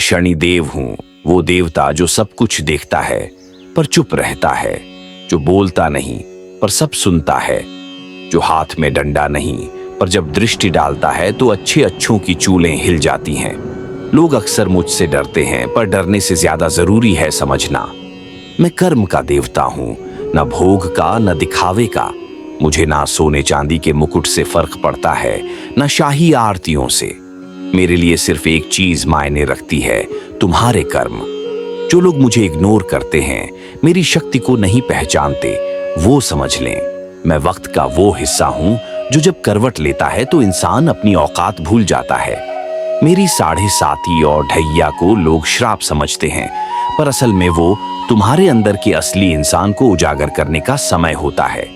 शनि देव हूं, वो देवता जो सब कुछ देखता है पर चुप रहता है, जो बोलता नहीं पर सब सुनता है, जो हाथ में डंडा नहीं पर जब दृष्टि डालता है तो अच्छे अच्छों की चूलें हिल जाती हैं। लोग अक्सर मुझसे डरते हैं, पर डरने से ज्यादा जरूरी है समझना। मैं कर्म का देवता हूं, न भोग का न दिखावे का। मुझे ना सोने चांदी के मुकुट से फर्क पड़ता है, न शाही आरतियों से। मेरे लिए सिर्फ एक चीज मायने रखती है, तुम्हारे कर्म। जो लोग मुझे इग्नोर करते हैं, मेरी शक्ति को नहीं पहचानते, वो समझ लें मैं वक्त का वो हिस्सा हूं जो जब करवट लेता है तो इंसान अपनी औकात भूल जाता है। मेरी 7:30 और ढैया को लोग श्राप समझते हैं, पर असल में वो तुम्हारे अंदर के असली इंसान को उजागर करने का समय होता है।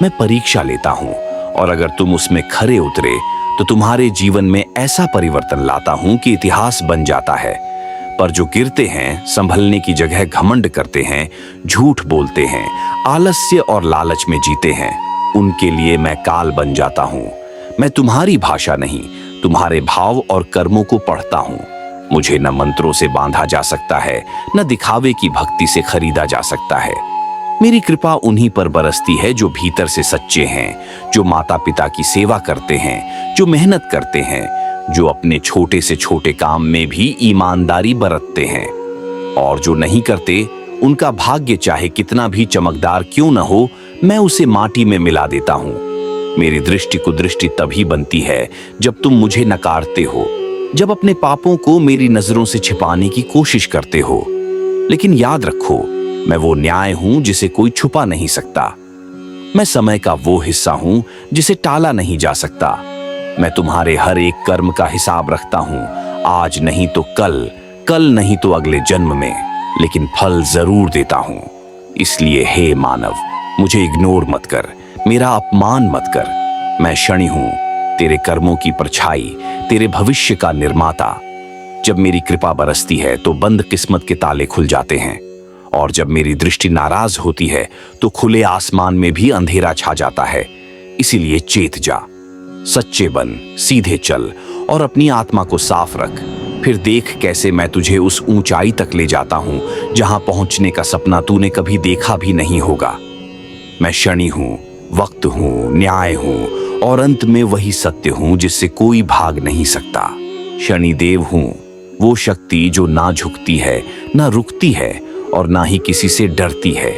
मैं परीक्षा लेता हूं, और अगर तुम उसमें खरे उतरे तो तुम्हारे जीवन में ऐसा परिवर्तन लाता हूं कि इतिहास बन जाता है। पर जो गिरते हैं, संभलने की जगह घमंड करते हैं, झूठ बोलते हैं, आलस्य और लालच में जीते हैं, उनके लिए मैं काल बन जाता हूं। मैं तुम्हारी भाषा नहीं, तुम्हारे भाव और कर्मों को पढ़ता हूं। मुझे न मंत्रों से बांधा जा सकता है, न दिखावे की भक्ति से खरीदा जा सकता है। मेरी कृपा उन्हीं पर बरसती है जो भीतर से सच्चे हैं, जो माता पिता की सेवा करते हैं, जो मेहनत करते हैं, जो अपने छोटे से छोटे काम में भी ईमानदारी बरतते हैं। और जो नहीं करते, उनका भाग्य चाहे कितना भी चमकदार क्यों न हो, मैं उसे माटी में मिला देता हूं। मेरी दृष्टि को दृष्टि तभी बनती है जब तुम मुझे नकारते हो, जब अपने पापों को मेरी नजरों से छिपाने की कोशिश करते हो। लेकिन याद रखो, मैं वो न्याय हूं जिसे कोई छुपा नहीं सकता। मैं समय का वो हिस्सा हूं जिसे टाला नहीं जा सकता। मैं तुम्हारे हर एक कर्म का हिसाब रखता हूं, आज नहीं तो कल, कल नहीं तो अगले जन्म में, लेकिन फल जरूर देता हूं। इसलिए हे मानव, मुझे इग्नोर मत कर, मेरा अपमान मत कर। मैं शनि हूं, तेरे कर्मों की परछाई, तेरे भविष्य का निर्माता। जब मेरी कृपा बरसती है तो बंद किस्मत के ताले खुल जाते हैं, और जब मेरी दृष्टि नाराज होती है तो खुले आसमान में भी अंधेरा छा जाता है। इसीलिए चेत जा, सच्चे बन, सीधे चल और अपनी आत्मा को साफ रख। फिर देख कैसे मैं तुझे उस ऊंचाई तक ले जाता हूं जहां पहुंचने का सपना तूने कभी देखा भी नहीं होगा। मैं शनि हूं, वक्त हूं, न्याय हूं और अंत में वही सत्य हूं जिससे कोई भाग नहीं सकता। शनि देव हूं, वो शक्ति जो ना झुकती है, ना रुकती है और ना ही किसी से डरती है।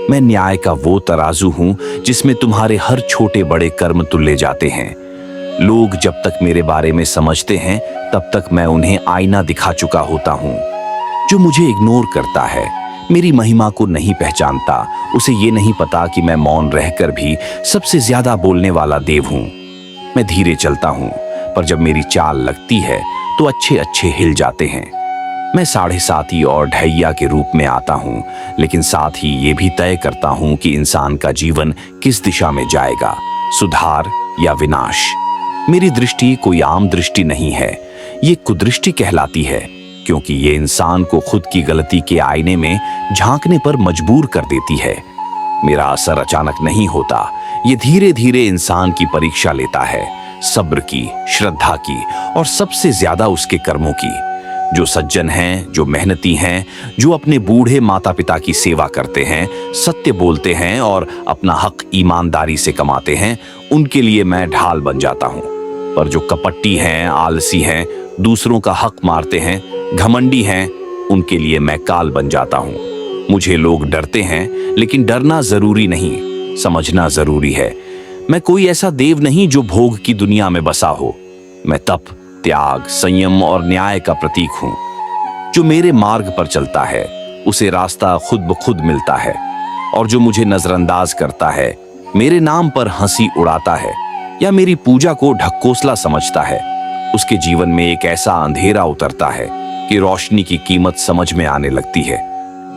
मैं न्याय का वो तराजू हूं जिसमें तुम्हारे हर छोटे बड़े कर्म तुले जाते हैं। लोग जब तक मेरे बारे में समझते हैं, तब तक मैं उन्हें आईना दिखा चुका होता हूं। जो मुझे इग्नोर करता है, मेरी महिमा को नहीं पहचानता, उसे ये नहीं पता कि मैं मौन रहकर भी सबसे ज्यादा बोलने वाला देव हूं। मैं धीरे चलता हूं, पर जब मेरी चाल लगती है तो अच्छे अच्छे हिल जाते हैं। मैं 7:30 और ढैया के रूप में आता हूं, लेकिन साथ ही ये भी तय करता हूं कि इंसान का जीवन किस दिशा में जाएगा, सुधार या विनाश। मेरी दृष्टि कोई आम दृष्टि नहीं है, ये कुदृष्टि कहलाती है, क्योंकि ये इंसान को खुद की गलती के आईने में झांकने पर मजबूर कर देती है। मेरा असर अचानक नहीं होता, ये धीरे धीरे इंसान की परीक्षा लेता है, सब्र की, श्रद्धा की और सबसे ज्यादा उसके कर्मों की। जो सज्जन हैं, जो मेहनती हैं, जो अपने बूढ़े माता पिता की सेवा करते हैं, सत्य बोलते हैं और अपना हक ईमानदारी से कमाते हैं, उनके लिए मैं ढाल बन जाता हूं। पर जो कपटी हैं, आलसी हैं, दूसरों का हक मारते हैं, घमंडी हैं, उनके लिए मैं काल बन जाता हूं। मुझे लोग डरते हैं, लेकिन डरना जरूरी नहीं, समझना जरूरी है। मैं कोई ऐसा देव नहीं जो भोग की दुनिया में बसा हो। मैं तप, त्याग, संयम और न्याय का प्रतीक हूं। जो मेरे मार्ग पर चलता है, उसे रास्ता खुद ब खुद मिलता है, और जो मुझे नजरअंदाज करता है, मेरे नाम पर हंसी उड़ाता है या मेरी पूजा को ढकोसला समझता है, उसके जीवन में एक ऐसा अंधेरा उतरता है कि रोशनी की कीमत समझ में आने लगती है।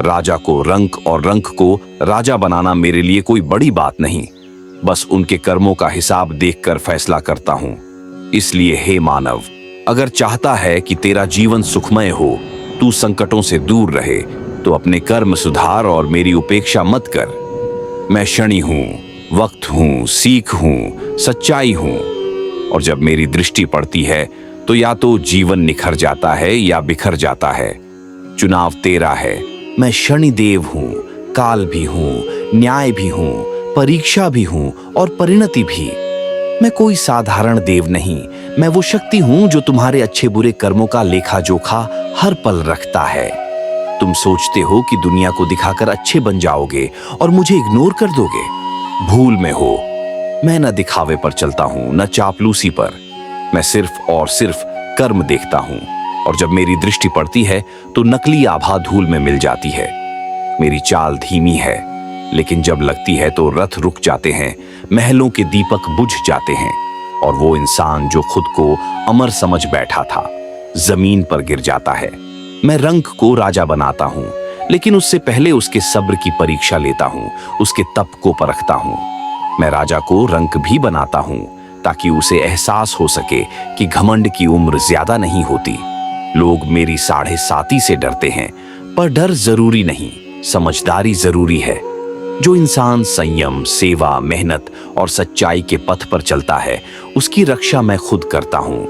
राजा को रंक और रंक को राजा बनाना मेरे लिए कोई बड़ी बात नहीं, बस उनके कर्मों का हिसाब देखकर फैसला करता हूं। इसलिए हे मानव, अगर चाहता है कि तेरा जीवन सुखमय हो, तू संकटों से दूर रहे, तो अपने कर्म सुधार और मेरी उपेक्षा मत कर। मैं शनि हूं, वक्त हूं, सीख हूं, सच्चाई हूं, और जब मेरी दृष्टि पड़ती है तो या तो जीवन निखर जाता है या बिखर जाता है। चुनाव तेरा है। मैं शनिदेव हूं, काल भी हूं, न्याय भी हूं, परीक्षा भी हूं और परिणति भी। मैं कोई साधारण देव नहीं, मैं वो शक्ति हूं जो तुम्हारे अच्छे बुरे कर्मों का लेखा जोखा हर पल रखता है। तुम सोचते हो कि दुनिया को दिखाकर अच्छे बन जाओगे और मुझे इग्नोर कर दोगे। भूल में हो। मैं न दिखावे पर चलता हूं, न चापलूसी पर। मैं सिर्फ और सिर्फ कर्म देखता हूं, और जब मेरी दृष्टि पड़ती है तो नकली आभा धूल में मिल जाती है। मेरी चाल धीमी है, लेकिन जब लगती है तो रथ रुक जाते हैं, महलों के दीपक बुझ जाते हैं, और वो इंसान जो खुद को अमर समझ बैठा था जमीन पर गिर जाता है। मैं रंक को राजा बनाता हूं, लेकिन उससे पहले उसके सब्र की परीक्षा लेता हूं, उसके तप को परखता हूं। मैं राजा को रंक भी बनाता हूं ताकि उसे एहसास हो सके कि घमंड की उम्र ज्यादा नहीं होती। लोग मेरी 7.5 से डरते हैं, पर डर जरूरी नहीं, समझदारी जरूरी है। जो इंसान संयम, सेवा, मेहनत और सच्चाई के पथ पर चलता है, उसकी रक्षा मैं खुद करता हूं।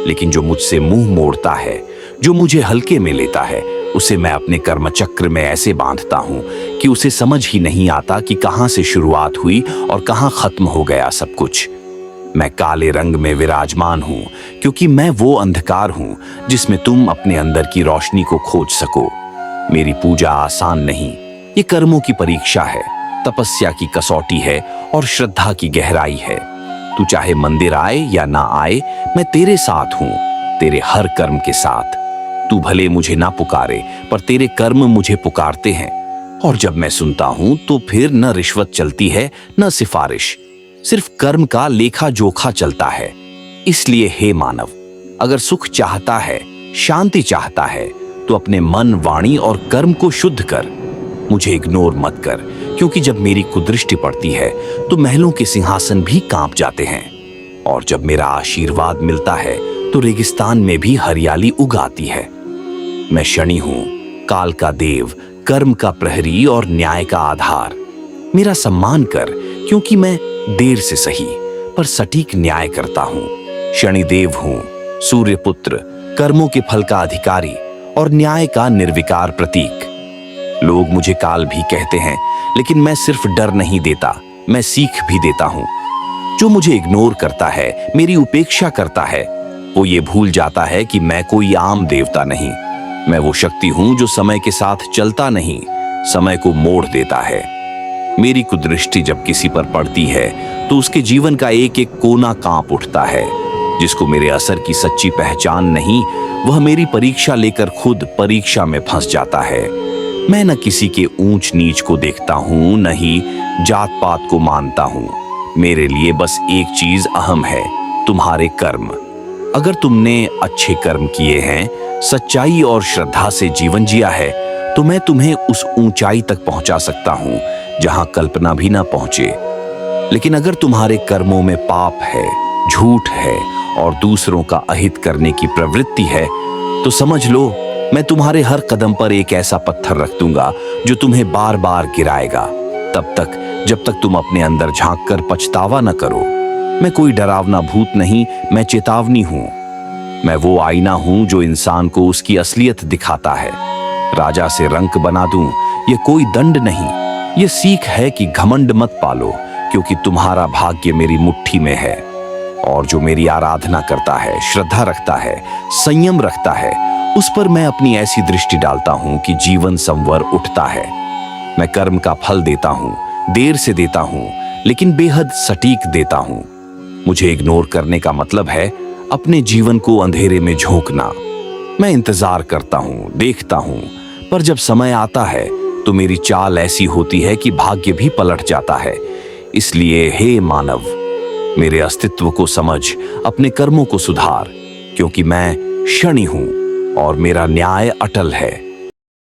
लेकिन जो मुझसे मुंह मोड़ता है, जो मुझे हल्के में लेता है, उसे मैं अपने कर्मचक्र में ऐसे बांधता हूं कि उसे समझ ही नहीं आता कि कहां से शुरुआत हुई और कहां खत्म हो गया सब कुछ। मैं काले रंग में विराजमान हूं क्योंकि मैं वो अंधकार हूं जिसमें तुम अपने अंदर की रोशनी को खोज सको। मेरी पूजा आसान नहीं, ये कर्मों की परीक्षा है, तपस्या की कसौटी है और श्रद्धा की गहराई है। तू चाहे मंदिर आए या ना आए, मैं तेरे साथ हूं, तेरे हर कर्म के साथ। तू भले मुझे ना पुकारे, पर तेरे कर्म मुझे पुकारते हैं। और जब मैं सुनता हूं तो फिर न रिश्वत चलती है, न सिफारिश, सिर्फ कर्म का लेखा जोखा चलता है। इसलिए हे मानव, अगर सुख चाहता है, शांति चाहता है, तो अपने मन, वाणी और कर्म को शुद्ध कर। मुझे इग्नोर मत कर, क्योंकि जब मेरी कुदृष्टि पड़ती है तो महलों के सिंहासन भी कांप जाते हैं, और जब मेरा आशीर्वाद मिलता है तो रेगिस्तान में भी हरियाली उगाती है। मैं शनि हूं, काल का देव, कर्म का प्रहरी और न्याय का आधार। मेरा सम्मान कर, क्योंकि मैं देर से सही पर सटीक न्याय करता हूं। शनिदेव हूं, सूर्यपुत्र, कर्मों के फल का अधिकारी और न्याय का निर्विकार प्रतीक। लोग मुझे काल भी कहते हैं, लेकिन मैं सिर्फ डर नहीं देता, मैं सीख भी देता हूं। जो मुझे इग्नोर करता है, मेरी उपेक्षा करता है, वो ये भूल जाता है कि मैं कोई आम देवता नहीं। मैं वो शक्ति हूं जो समय के साथ चलता नहीं, समय को मोड़ देता है। मेरी कुदृष्टि जब किसी पर पड़ती है तो उसके जीवन का एक एक कोना कांप उठता है। जिसको मेरे असर की सच्ची पहचान नहीं, वह मेरी परीक्षा लेकर खुद परीक्षा में फंस जाता है। मैं न किसी के ऊंच नीच को देखता हूं, न ही जात पात को मानता हूं। मेरे लिए बस एक चीज अहम है, तुम्हारे कर्म। अगर तुमने अच्छे कर्म किए हैं, सच्चाई और श्रद्धा से जीवन जिया है, तो मैं तुम्हें उस ऊंचाई तक पहुंचा सकता हूं जहां कल्पना भी ना पहुंचे। लेकिन अगर तुम्हारे कर्मों में पाप है, झूठ है और दूसरों का अहित करने की प्रवृत्ति है, तो समझ लो मैं तुम्हारे हर कदम पर एक ऐसा पत्थर रख दूंगा जो तुम्हें बार बार गिराएगा, तब तक जब तक तुम अपने अंदर झांक कर पछतावा न करो। मैं कोई डरावना भूत नहीं, मैं चेतावनी हूं। मैं वो आईना हूं जो इंसान को उसकी असलियत दिखाता है। राजा से रंक बना दूं, ये कोई दंड नहीं, ये सीख है कि घमंड मत पालो, क्योंकि तुम्हारा भाग्य मेरी मुट्ठी में है। और जो मेरी आराधना करता है, श्रद्धा रखता है, संयम रखता है, उस पर मैं अपनी ऐसी दृष्टि डालता हूं कि जीवन संवर उठता है। मैं कर्म का फल देता हूं, देर से देता हूं, लेकिन बेहद सटीक देता हूं। मुझे इग्नोर करने का मतलब है अपने जीवन को अंधेरे में झोंकना। मैं इंतजार करता हूं, देखता हूं, पर जब समय आता है तो मेरी चाल ऐसी होती है कि भाग्य भी पलट जाता है। इसलिए हे मानव, मेरे अस्तित्व को समझ, अपने कर्मों को सुधार, क्योंकि मैं शनि हूं और मेरा न्याय अटल है।